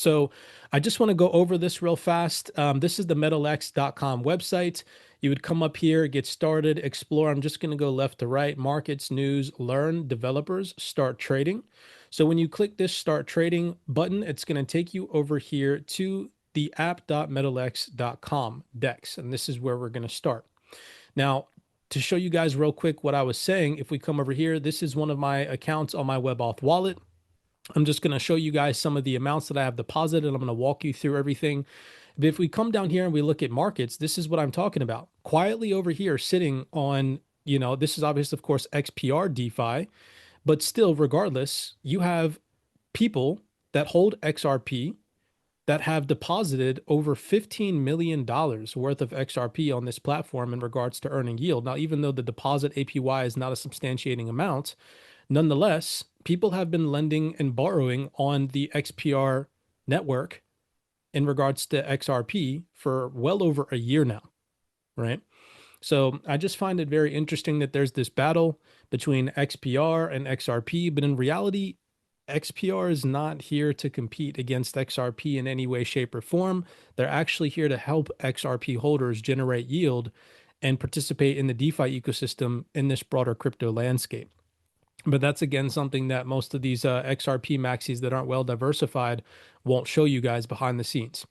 So I just want to go over this real fast. This is the metallics.com website. You would come up here, get started, explore. I'm just going to go left to right, markets, news, learn, developers, start trading. So when you click this start trading button, it's going to take you over here to the app.metallics.com DEX. And this is where we're going to start. Now, to show you guys real quick what I was saying, if we come over here, this is one of my accounts on my WebAuth wallet. I'm just going to show you guys some of the amounts that I have deposited. I'm going to walk you through everything. But if we come down here and we look at markets, this is what I'm talking about. Quietly over here sitting on, this is obviously, of course, XPR DeFi, but still, regardless, you have people that hold XRP that have deposited over $15 million worth of XRP on this platform in regards to earning yield. Now, even though the deposit APY is not a substantiating amount, nonetheless, people have been lending and borrowing on the XPR network in regards to XRP for well over a year now, right? So I just find it very interesting that there's this battle between XPR and XRP, but in reality, XPR is not here to compete against XRP in any way, shape, or form. They're actually here to help XRP holders generate yield and participate in the DeFi ecosystem in this broader crypto landscape. But that's, again, something that most of these XRP maxis that aren't well diversified won't show you guys behind the scenes.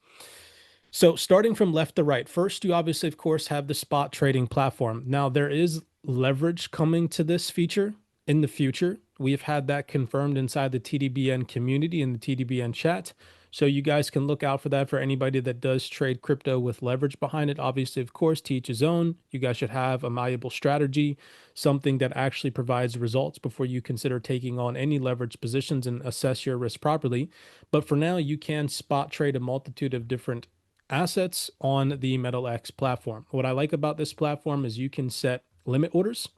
So starting from left to right, first, you obviously, of course, have the spot trading platform. Now, there is leverage coming to this feature in the future. We have had that confirmed inside the TDBN community and the TDBN chat. So you guys can look out for that for anybody that does trade crypto with leverage behind it. Obviously, of course, to each his own. You guys should have a malleable strategy, something that actually provides results before you consider taking on any leverage positions and assess your risk properly. But for now, you can spot trade a multitude of different assets on the METALLICUS platform. What I like about this platform is you can set limit orders.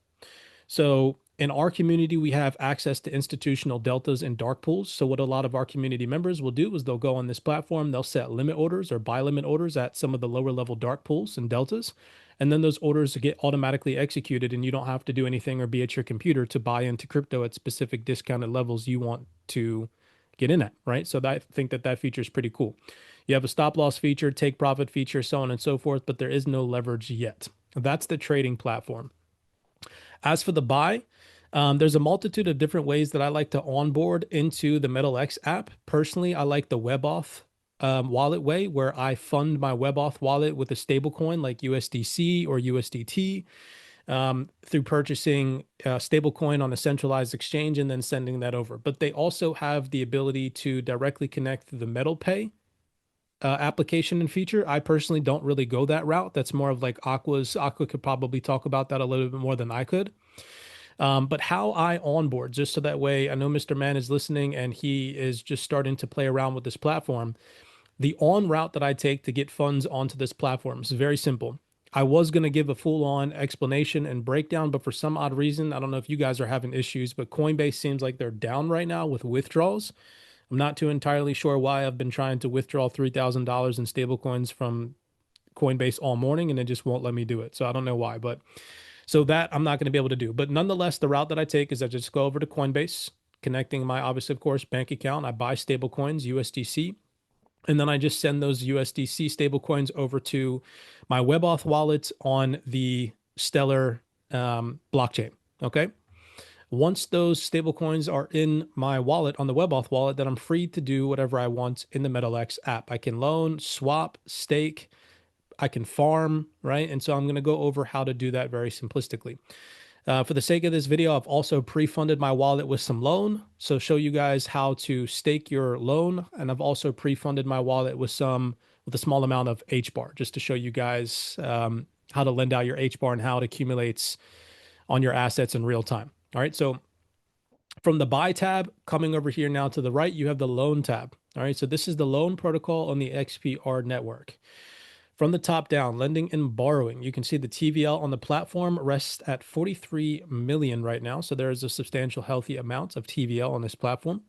So in our community, we have access to institutional deltas and dark pools. So what a lot of our community members will do is they'll go on this platform, they'll set limit orders or buy limit orders at some of the lower level dark pools and deltas. And then those orders get automatically executed and you don't have to do anything or be at your computer to buy into crypto at specific discounted levels you want to get in at, right? So I think that feature is pretty cool. You have a stop loss feature, take profit feature, so on and so forth, but there is no leverage yet. That's the trading platform. As for the buy, there's a multitude of different ways that I like to onboard into the METALLICUS app. Personally, I like the WebAuth wallet way, where I fund my WebAuth wallet with a stablecoin like USDC or USDT through purchasing a stablecoin on a centralized exchange and then sending that over. But they also have the ability to directly connect through the MetalPay application and feature. I personally don't really go that route. That's more of like Aqua's. Aqua could probably talk about that a little bit more than I could. But how I onboard, just so that way, I know Mr. Man is listening and he is just starting to play around with this platform. The on route that I take to get funds onto this platform is very simple. I was going to give a full-on explanation and breakdown, but for some odd reason, I don't know if you guys are having issues, but Coinbase seems like they're down right now with withdrawals. I'm not too entirely sure why. I've been trying to withdraw $3,000 in stablecoins from Coinbase all morning and it just won't let me do it. So I don't know why, but so that I'm not going to be able to do. But nonetheless, the route that I take is I just go over to Coinbase, connecting my, obviously, of course, bank account. I buy stablecoins, USDC, and then I just send those USDC stablecoins over to my WebAuth wallet on the Stellar blockchain. Okay. Once those stablecoins are in my wallet on the WebAuth wallet, then I'm free to do whatever I want in the METALLICUS app. I can loan, swap, stake, I can farm, right? And so I'm going to go over how to do that very simplistically. For the sake of this video, I've also pre-funded my wallet with some loan. So show you guys how to stake your loan. And I've also pre-funded my wallet with a small amount of HBAR, just to show you guys how to lend out your HBAR and how it accumulates on your assets in real time. All right, so from the buy tab, coming over here now to the right, you have the loan tab. All right, so this is the loan protocol on the XPR network. From the top down, lending and borrowing, you can see the TVL on the platform rests at 43 million right now. So there is a substantial healthy amount of TVL on this platform.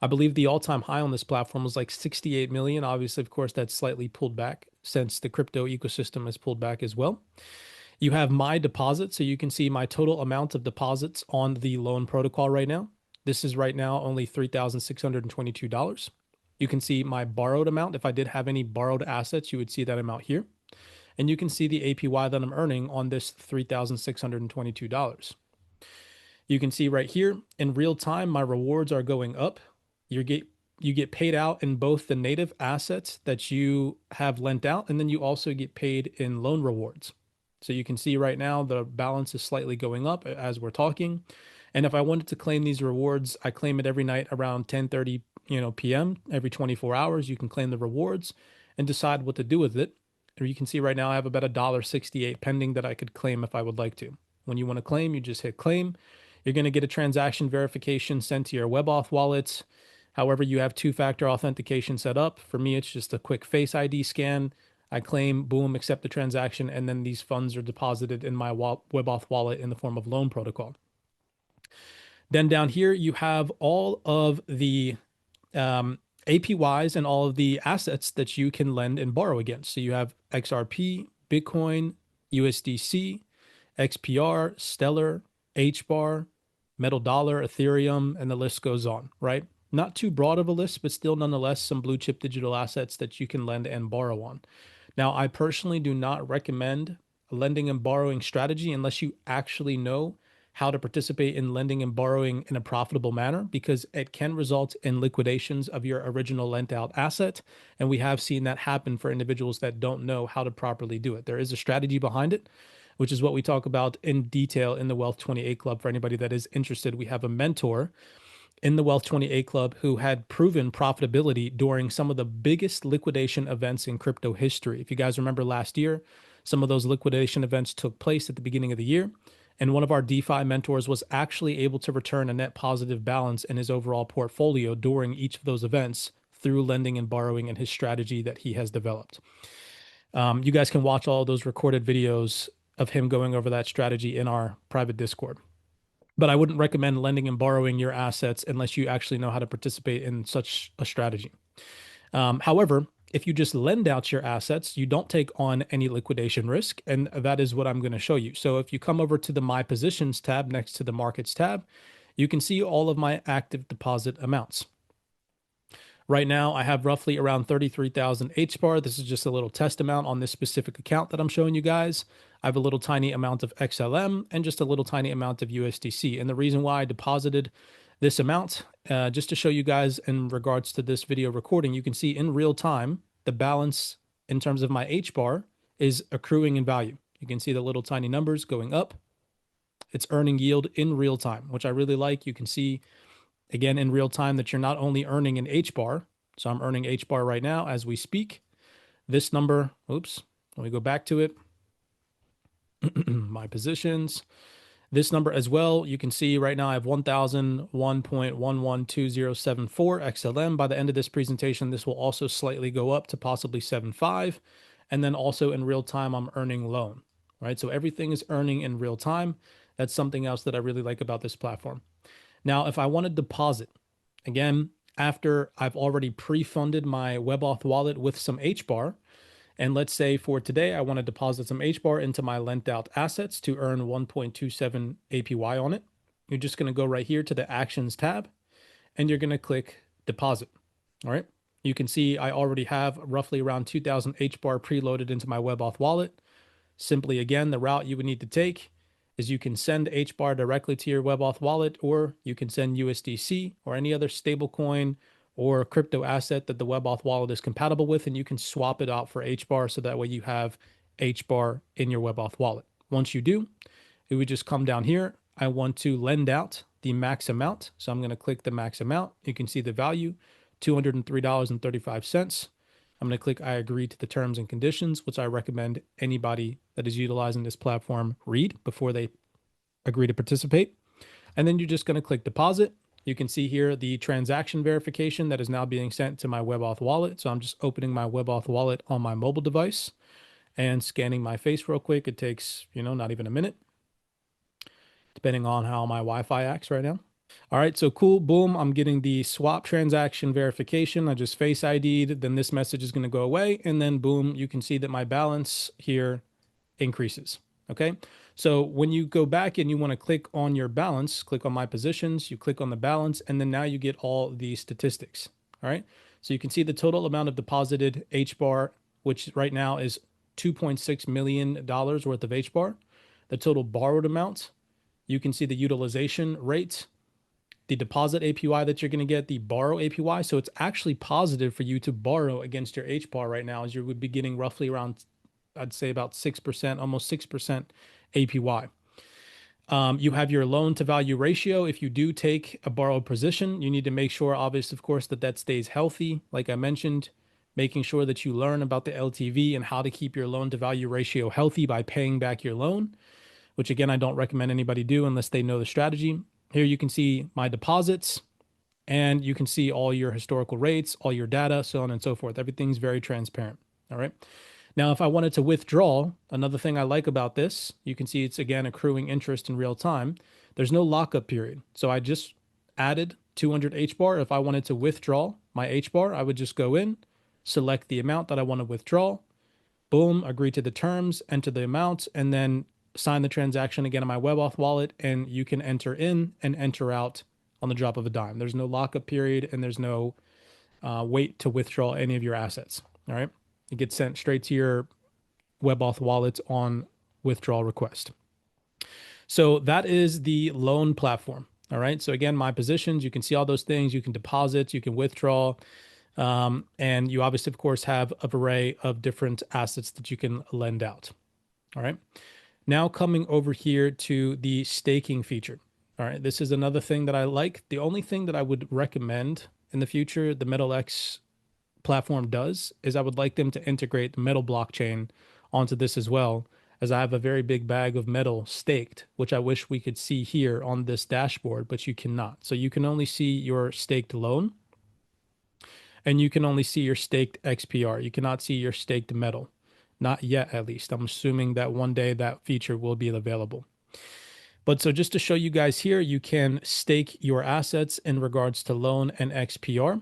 I believe the all-time high on this platform was like 68 million. Obviously, of course, that's slightly pulled back since the crypto ecosystem has pulled back as well. You have my deposit, so you can see my total amount of deposits on the loan protocol right now. This is right now only $3,622. You can see my borrowed amount. If I did have any borrowed assets, you would see that amount here. And you can see the APY that I'm earning on this $3,622. You can see right here in real time, my rewards are going up. You get paid out in both the native assets that you have lent out, and then you also get paid in loan rewards. So you can see right now the balance is slightly going up as we're talking. And if I wanted to claim these rewards, I claim it every night around 10:30, p.m. Every 24 hours, you can claim the rewards and decide what to do with it. And you can see right now I have about $1.68 pending that I could claim if I would like to. When you want to claim, you just hit claim. You're going to get a transaction verification sent to your WebAuth wallet. However, you have two-factor authentication set up. For me, it's just a quick Face ID scan. I claim, boom, accept the transaction, and then these funds are deposited in my WebAuth wallet in the form of loan protocol. Then down here, you have all of the APYs and all of the assets that you can lend and borrow against. So you have XRP, Bitcoin, USDC, XPR, Stellar, HBAR, Metal Dollar, Ethereum, and the list goes on, right? Not too broad of a list, but still nonetheless some blue chip digital assets that you can lend and borrow on. Now, I personally do not recommend a lending and borrowing strategy unless you actually know how to participate in lending and borrowing in a profitable manner, because it can result in liquidations of your original lent out asset. And we have seen that happen for individuals that don't know how to properly do it. There is a strategy behind it, which is what we talk about in detail in the Wealth 28 Club. For anybody that is interested, we have a mentor in the Wealth 28 Club who had proven profitability during some of the biggest liquidation events in crypto history. If you guys remember last year, some of those liquidation events took place at the beginning of the year. And one of our DeFi mentors was actually able to return a net positive balance in his overall portfolio during each of those events through lending and borrowing and his strategy that he has developed. You guys can watch all those recorded videos of him going over that strategy in our private Discord. But I wouldn't recommend lending and borrowing your assets unless you actually know how to participate in such a strategy. However, if you just lend out your assets, you don't take on any liquidation risk. And that is what I'm going to show you. So if you come over to the My Positions tab next to the Markets tab, you can see all of my active deposit amounts. Right now, I have roughly around 33,000 HBAR. This is just a little test amount on this specific account that I'm showing you guys. I have a little tiny amount of XLM and just a little tiny amount of USDC. And the reason why I deposited this amount, just to show you guys in regards to this video recording, you can see in real time, the balance in terms of my HBAR is accruing in value. You can see the little tiny numbers going up. It's earning yield in real time, which I really like. You can see again in real time that you're not only earning an HBAR, so I'm earning HBAR right now as we speak. This number, oops, let me go back to it. My positions. This number as well, you can see right now I have 1,001.112074 XLM. By the end of this presentation, this will also slightly go up to possibly 7.5. And then also in real time, I'm earning loan, right? So everything is earning in real time. That's something else that I really like about this platform. Now, if I want to deposit, again, after I've already pre-funded my WebAuth wallet with some HBAR, and let's say for today, I want to deposit some HBAR into my lent out assets to earn 1.27 APY on it. You're just going to go right here to the Actions tab, and you're going to click Deposit. All right. You can see I already have roughly around 2,000 HBAR preloaded into my WebAuth wallet. Simply, again, the route you would need to take is you can send HBAR directly to your WebAuth wallet, or you can send USDC or any other stablecoin or crypto asset that the WebAuth wallet is compatible with, and you can swap it out for HBAR so that way you have HBAR in your WebAuth wallet. Once you do, it would just come down here. I want to lend out the max amount. So I'm going to click the max amount. You can see the value, $203.35. I'm going to click I agree to the terms and conditions, which I recommend anybody that is utilizing this platform read before they agree to participate. And then you're just going to click deposit. You can see here the transaction verification that is now being sent to my WebAuth wallet. So I'm just opening my WebAuth wallet on my mobile device and scanning my face real quick. It takes, not even a minute, depending on how my Wi-Fi acts right now. All right, so cool, boom, I'm getting the swap transaction verification. I just Face ID'd, then this message is going to go away, and then boom, you can see that my balance here increases, okay? So when you go back and you want to click on your balance, click on My Positions, you click on the balance, and then now you get all the statistics, all right? So you can see the total amount of deposited HBAR, which right now is $2.6 million worth of HBAR. The total borrowed amount, you can see the utilization rate, the deposit APY that you're going to get, the borrow APY. So it's actually positive for you to borrow against your HBAR right now, as you would be getting roughly around, I'd say about 6%, almost 6% APY. You have your loan to value ratio. If you do take a borrowed position, you need to make sure, obviously, of course, that that stays healthy. Like I mentioned, making sure that you learn about the LTV and how to keep your loan to value ratio healthy by paying back your loan, which again, I don't recommend anybody do unless they know the strategy. Here you can see my deposits and you can see all your historical rates, all your data, so on and so forth. Everything's very transparent. All right. Now, if I wanted to withdraw, another thing I like about this, you can see it's again accruing interest in real time. There's no lockup period. So I just added 200 HBAR. If I wanted to withdraw my HBAR, I would just go in, select the amount that I want to withdraw, boom, agree to the terms, enter the amount, and then sign the transaction again in my WebAuth wallet, and you can enter in and enter out on the drop of a dime. There's no lockup period, and there's no wait to withdraw any of your assets. All right. It gets sent straight to your WebAuth wallet on withdrawal request. So that is the loan platform. All right. So again, my positions, you can see all those things. You can deposit, you can withdraw, and you obviously, of course, have an array of different assets that you can lend out. All right. Now coming over here to the staking feature. All right. This is another thing that I like. The only thing that I would recommend in the future, the METALLICUS platform does, is I would like them to integrate the metal blockchain onto this as well, as I have a very big bag of metal staked, which I wish we could see here on this dashboard, but you cannot. So you can only see your staked loan and you can only see your staked XPR. You cannot see your staked metal. Not yet, at least. I'm assuming that one day that feature will be available. But so just to show you guys here, you can stake your assets in regards to loan and XPR.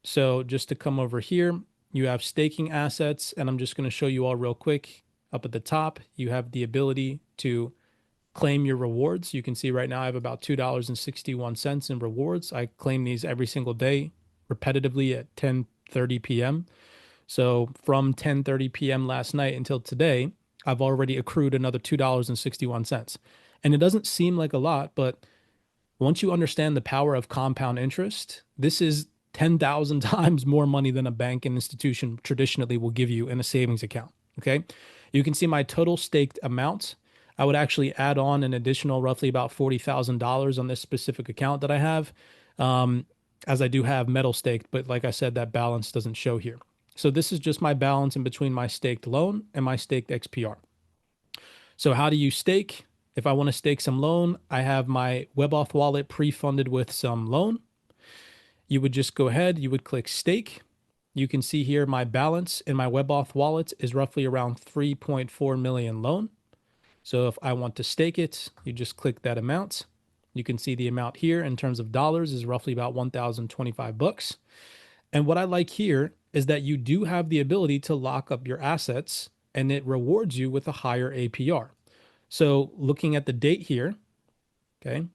So just to come over here, you have staking assets, and I'm just going to show you all real quick. Up at the top, you have the ability to claim your rewards. You can see right now I have about $2.61 in rewards. I claim these every single day repetitively at 10:30 p.m. So from 10:30 p.m. last night until today, I've already accrued another $2.61. And it doesn't seem like a lot, but once you understand the power of compound interest, this is 10,000 times more money than a bank and institution traditionally will give you in a savings account. Okay. You can see my total staked amount. I would actually add on an additional roughly about $40,000 on this specific account that I have, as I do have metal staked. But like I said, that balance doesn't show here. So this is just my balance in between my staked loan and my staked XPR. So how do you stake? If I want to stake some loan, I have my WebAuth wallet pre-funded with some loan. You would just go ahead, you would click stake. You can see here my balance in my WebAuth wallet is roughly around 3.4 million loan. So if I want to stake it, you just click that amount. You can see the amount here in terms of dollars is roughly about 1,025 bucks. And what I like here is that you do have the ability to lock up your assets and it rewards you with a higher APR. So looking at the date here, okay.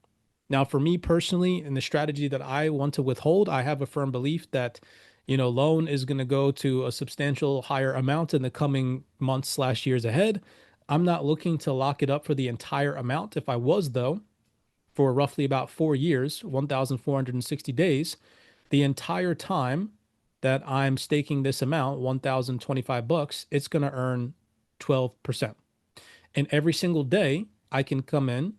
Now for me personally, in the strategy that I want to withhold, I have a firm belief that, loan is going to go to a substantial higher amount in the coming months/years ahead. I'm not looking to lock it up for the entire amount. If I was, though, for roughly about 4 years, 1,460 days, the entire time that I'm staking this amount, 1,025 bucks, it's going to earn 12%. And every single day, I can come in,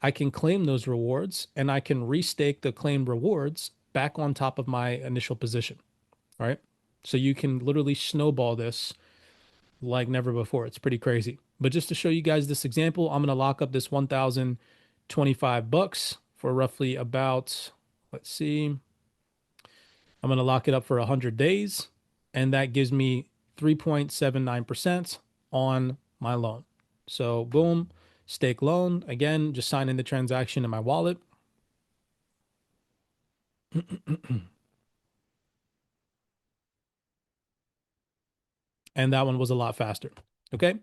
I can claim those rewards, and I can restake the claimed rewards back on top of my initial position. All right. So you can literally snowball this like never before. It's pretty crazy. But just to show you guys this example, I'm going to lock up this 1,025 bucks for roughly about, let's see, I'm going to lock it up for 100 days, and that gives me 3.79% on my loan. So boom, stake loan. Again, just sign in the transaction in my wallet. And that one was a lot faster. Okay.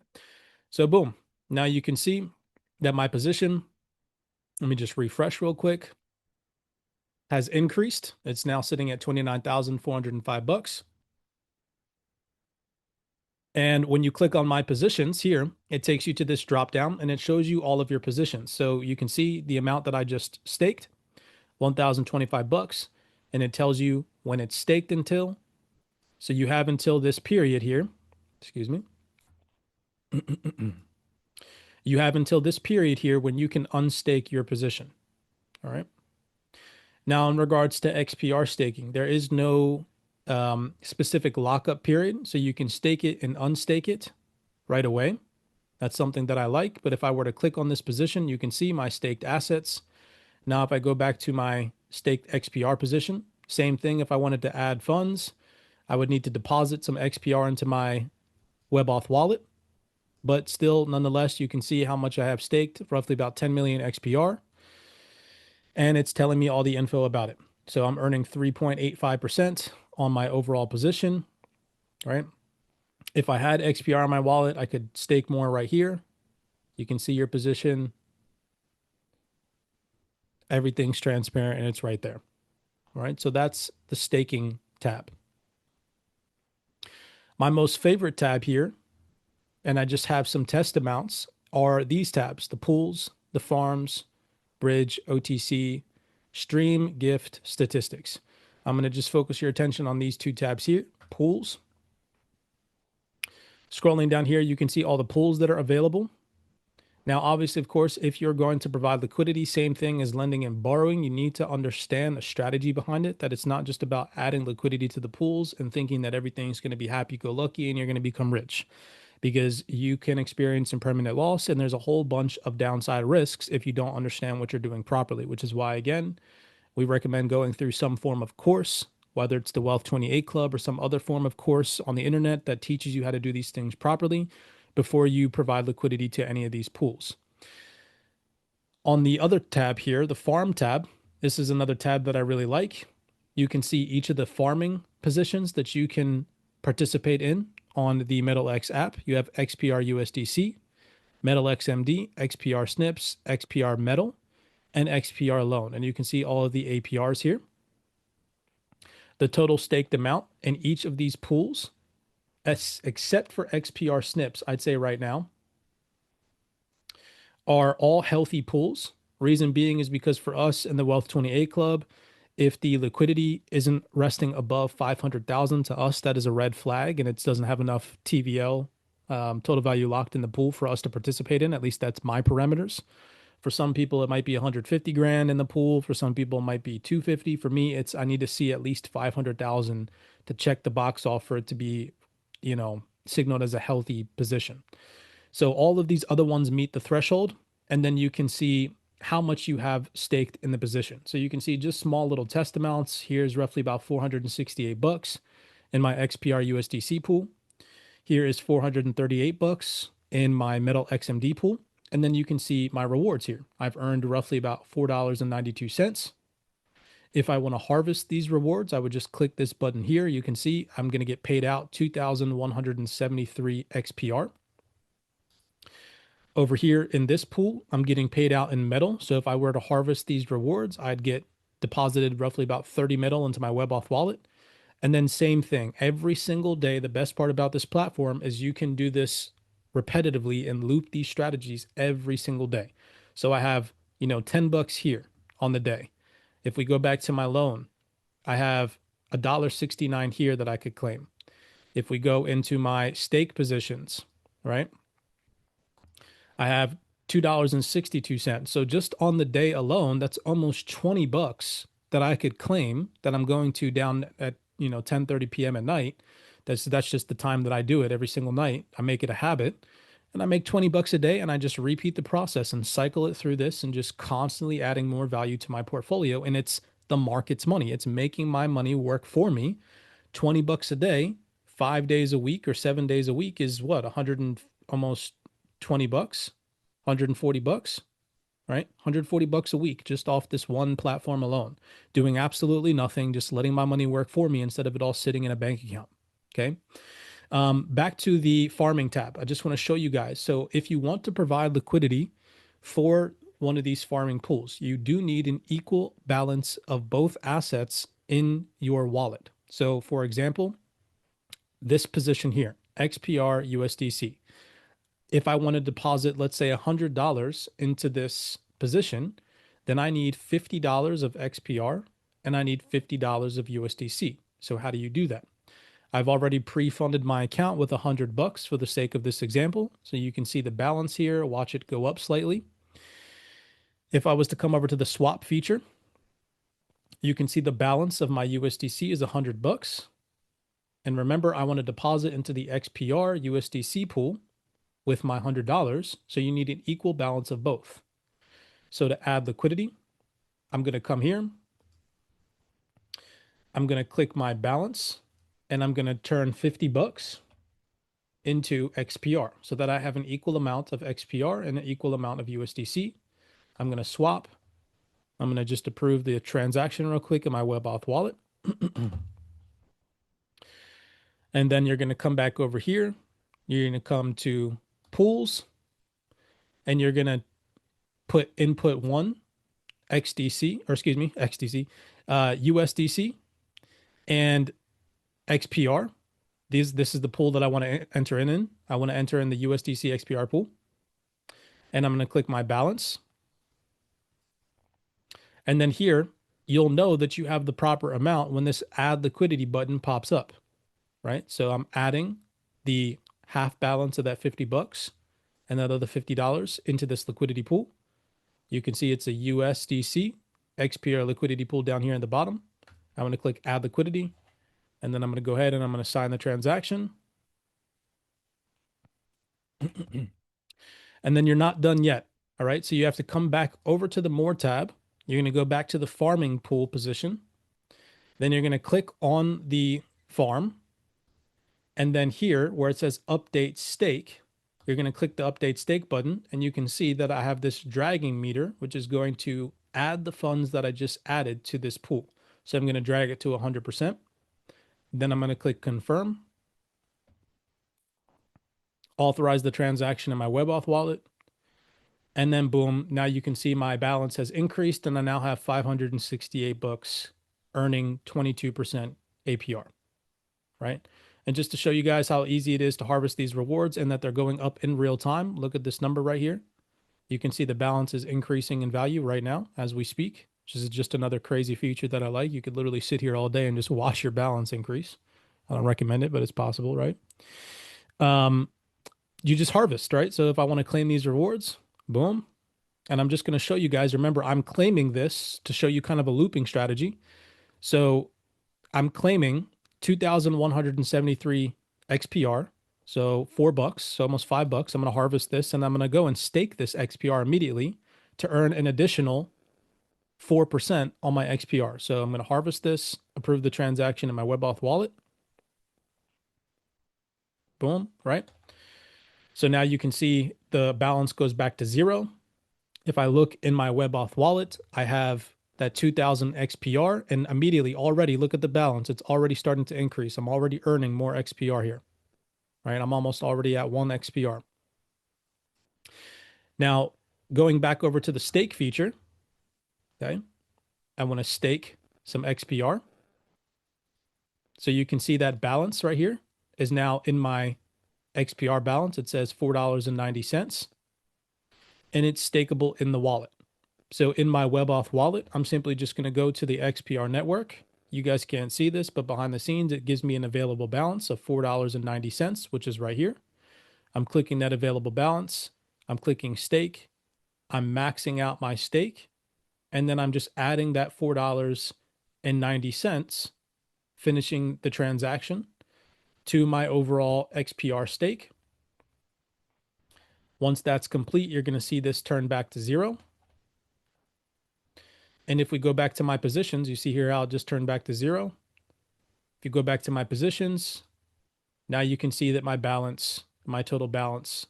So boom, now you can see that my position, let me just refresh real quick. has increased. It's now sitting at 29,405 bucks. And when you click on my positions here, it takes you to this drop down and it shows you all of your positions. So you can see the amount that I just staked, 1,025 bucks, and it tells you when it's staked until. So you have until this period here. Excuse me. You have until this period here when you can unstake your position. All right. Now, in regards to XPR staking, there is no specific lockup period. So you can stake it and unstake it right away. That's something that I like. But if I were to click on this position, you can see my staked assets. Now, if I go back to my staked XPR position, same thing. If I wanted to add funds, I would need to deposit some XPR into my WebAuth wallet. But still, nonetheless, you can see how much I have staked, roughly about 10 million XPR. And it's telling me all the info about it. So I'm earning 3.85% on my overall position, right? If I had XPR on my wallet, I could stake more right here. You can see your position. Everything's transparent and it's right there. All right. So that's the staking tab. My most favorite tab here, and I just have some test amounts, are these tabs: the pools, the farms, bridge, OTC, stream, gift, statistics. I'm going to just focus your attention on these two tabs here: pools. Scrolling down here, you can see all the pools that are available. Now, obviously, of course, if you're going to provide liquidity, same thing as lending and borrowing, you need to understand the strategy behind it, that it's not just about adding liquidity to the pools and thinking that everything's going to be happy-go-lucky and you're going to become rich, because you can experience some permanent loss and there's a whole bunch of downside risks if you don't understand what you're doing properly, which is why, again, we recommend going through some form of course, whether it's the Wealth 28 Club or some other form of course on the internet that teaches you how to do these things properly before you provide liquidity to any of these pools. On the other tab here, the farm tab, this is another tab that I really like. You can see each of the farming positions that you can participate in on the METALLICUS app. You have XPR USDC, METALLICUS MD, XPR SNPs, XPR Metal, and XPR Loan. And you can see all of the APRs here. The total staked amount in each of these pools, except for XPR SNPs, I'd say right now, are all healthy pools. Reason being is because for us in the Wealth 28 Club, if the liquidity isn't resting above 500,000, to us, that is a red flag, and it doesn't have enough TVL, total value locked in the pool, for us to participate in. At least that's my parameters. For some people, it might be 150 grand in the pool. For some people, it might be 250. For me, it's I need to see at least 500,000 to check the box off for it to be, signaled as a healthy position. So all of these other ones meet the threshold, and then you can see how much you have staked in the position. So you can see just small little test amounts. Here's roughly about 468 bucks in my XPR USDC pool. Here is 438 bucks in my Metal XMD pool. And then you can see my rewards here. I've earned roughly about $4.92. If I want to harvest these rewards, I would just click this button here. You can see I'm going to get paid out 2,173 XPR. Over here in this pool, I'm getting paid out in metal. So if I were to harvest these rewards, I'd get deposited roughly about 30 metal into my WebAuth wallet. And then same thing, every single day. The best part about this platform is you can do this repetitively and loop these strategies every single day. So I have, 10 bucks here on the day. If we go back to my loan, I have $1.69 here that I could claim. If we go into my stake positions, right, I have $2.62. So just on the day alone, that's almost 20 bucks that I could claim that I'm going to down at 10:30 p.m. at night. That's just the time that I do it every single night. I make it a habit, and I make 20 bucks a day, and I just repeat the process and cycle it through this and just constantly adding more value to my portfolio. And it's the market's money. It's making my money work for me. 20 bucks a day, 5 days a week or 7 days a week is what, 100 and almost 20 bucks, 140 bucks, right? 140 bucks a week just off this one platform alone, doing absolutely nothing, just letting my money work for me instead of it all sitting in a bank account. Okay. Back to the farming tab. I just want to show you guys. So if you want to provide liquidity for one of these farming pools. You do need an equal balance of both assets in your wallet. So for example, this position here, XPR USDC. If I want to deposit, let's say $100 into this position, then I need $50 of XPR and I need $50 of USDC. So how do you do that? I've already pre-funded my account with $100 for the sake of this example. So you can see the balance here, watch it go up slightly. If I was to come over to the swap feature, you can see the balance of my USDC is $100. And remember, I want to deposit into the XPR USDC pool with my $100. So you need an equal balance of both. So to add liquidity, I'm going to come here. I'm going to click my balance and I'm going to turn $50 into XPR so that I have an equal amount of XPR and an equal amount of USDC. I'm going to swap. I'm going to just approve the transaction real quick in my WebAuth wallet. And then you're going to come back over here. You're going to come to pools and you're going to put input one XDC, or excuse me, XDC, USDC and XPR. This is the pool that I want to enter in. I want to enter in the USDC XPR pool. And I'm going to click my balance. And then here, you'll know that you have the proper amount when this add liquidity button pops up, right? So I'm adding the half balance of that $50 and that other $50 into this liquidity pool. You can see it's a USDC XPR liquidity pool down here in the bottom. I'm going to click add liquidity, and then I'm going to go ahead and I'm going to sign the transaction. And then you're not done yet. All right. So you have to come back over to the more tab. You're going to go back to the farming pool position. Then you're going to click on the farm. And then here where it says update stake, you're going to click the update stake button. And you can see that I have this dragging meter, which is going to add the funds that I just added to this pool. So I'm going to drag it to 100%. Then I'm going to click confirm. Authorize the transaction in my WebAuth wallet. And then boom, now you can see my balance has increased and I now have $568 earning 22% APR, right? And just to show you guys how easy it is to harvest these rewards and that they're going up in real time, look at this number right here. You can see the balance is increasing in value right now as we speak, which is just another crazy feature that I like. You could literally sit here all day and just watch your balance increase. I don't recommend it, but it's possible, right? You just harvest, right? So if I want to claim these rewards, boom. And I'm just going to show you guys, remember, I'm claiming this to show you kind of a looping strategy. So I'm claiming 2,173 XPR. So $4, so almost $5. I'm going to harvest this and I'm going to go and stake this XPR immediately to earn an additional 4% on my XPR. So I'm going to harvest this, approve the transaction in my WebAuth wallet. Boom, right? So now you can see the balance goes back to zero. If I look in my WebAuth wallet, I have that 2000 XPR and immediately already look at the balance. It's already starting to increase. I'm already earning more XPR here, right? I'm almost already at 1 XPR. Now, going back over to the stake feature, okay, I want to stake some XPR. So you can see that balance right here is now in my XPR balance. It says $4.90 and it's stakeable in the wallet. So in my WebAuth wallet, I'm simply just going to go to the XPR network. You guys can't see this, but behind the scenes, it gives me an available balance of $4.90, which is right here. I'm clicking that available balance. I'm clicking stake. I'm maxing out my stake. And then I'm just adding that $4.90, finishing the transaction to my overall XPR stake. Once that's complete, you're going to see this turn back to zero. And if we go back to my positions, you see here how it just turned back to zero. If you go back to my positions, now you can see that my balance, my total balance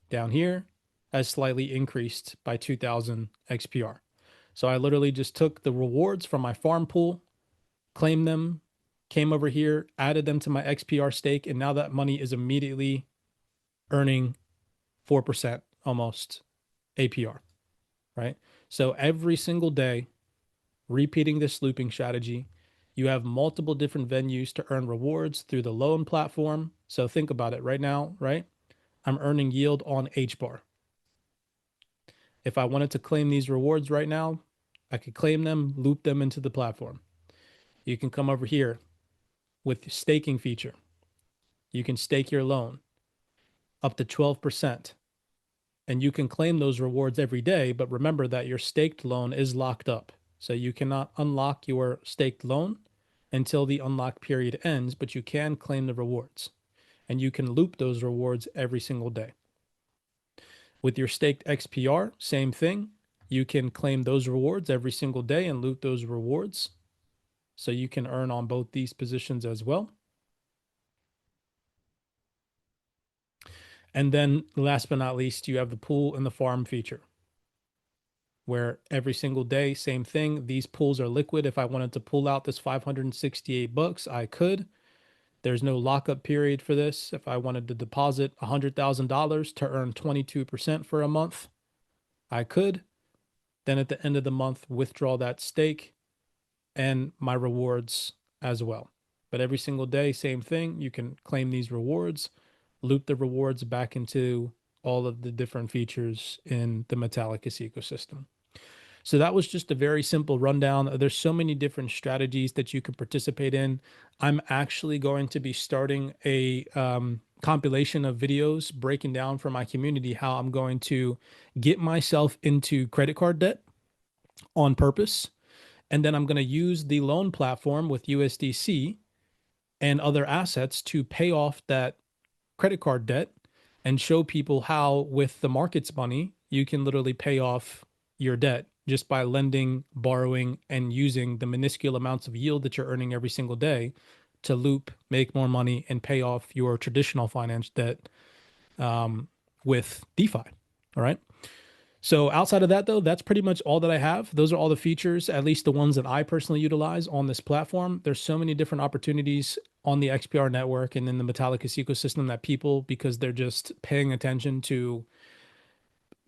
down here has slightly increased by 2000 XPR. So I literally just took the rewards from my farm pool, claimed them, came over here, added them to my XPR stake, and now that money is immediately earning 4% almost APR, right? So every single day, repeating this looping strategy, you have multiple different venues to earn rewards through the loan platform. So think about it right now, right? I'm earning yield on H bar. If I wanted to claim these rewards right now, I could claim them, loop them into the platform. You can come over here with the staking feature. You can stake your loan up to 12%, and you can claim those rewards every day. But remember that your staked loan is locked up. So you cannot unlock your staked loan until the unlock period ends, but you can claim the rewards and you can loop those rewards every single day. With your staked XPR, same thing. You can claim those rewards every single day and loop those rewards. So you can earn on both these positions as well. And then last but not least, you have the pool and the farm feature where every single day, same thing. These pools are liquid. If I wanted to pull out this 568 bucks, I could. There's no lockup period for this. If I wanted to deposit $100,000 to earn 22% for a month, I could. Then at the end of the month, withdraw that stake and my rewards as well. But every single day, same thing. You can claim these rewards, loop the rewards back into all of the different features in the Metallicus ecosystem. So that was just a very simple rundown. There's so many different strategies that you can participate in. I'm actually going to be starting a compilation of videos breaking down for my community how I'm going to get myself into credit card debt on purpose. And then I'm going to use the loan platform with USDC and other assets to pay off that credit card debt and show people how, with the market's money, you can literally pay off your debt just by lending, borrowing, and using the minuscule amounts of yield that you're earning every single day to loop, make more money, and pay off your traditional finance debt with DeFi. All right. So outside of that, though, that's pretty much all that I have. Those are all the features, at least the ones that I personally utilize on this platform. There's so many different opportunities on the XPR network and in the Metallicus ecosystem that people, because they're just paying attention to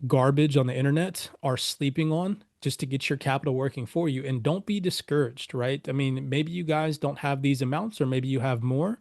garbage on the internet, are sleeping on just to get your capital working for you. And don't be discouraged, right? I mean, maybe you guys don't have these amounts, or maybe you have more,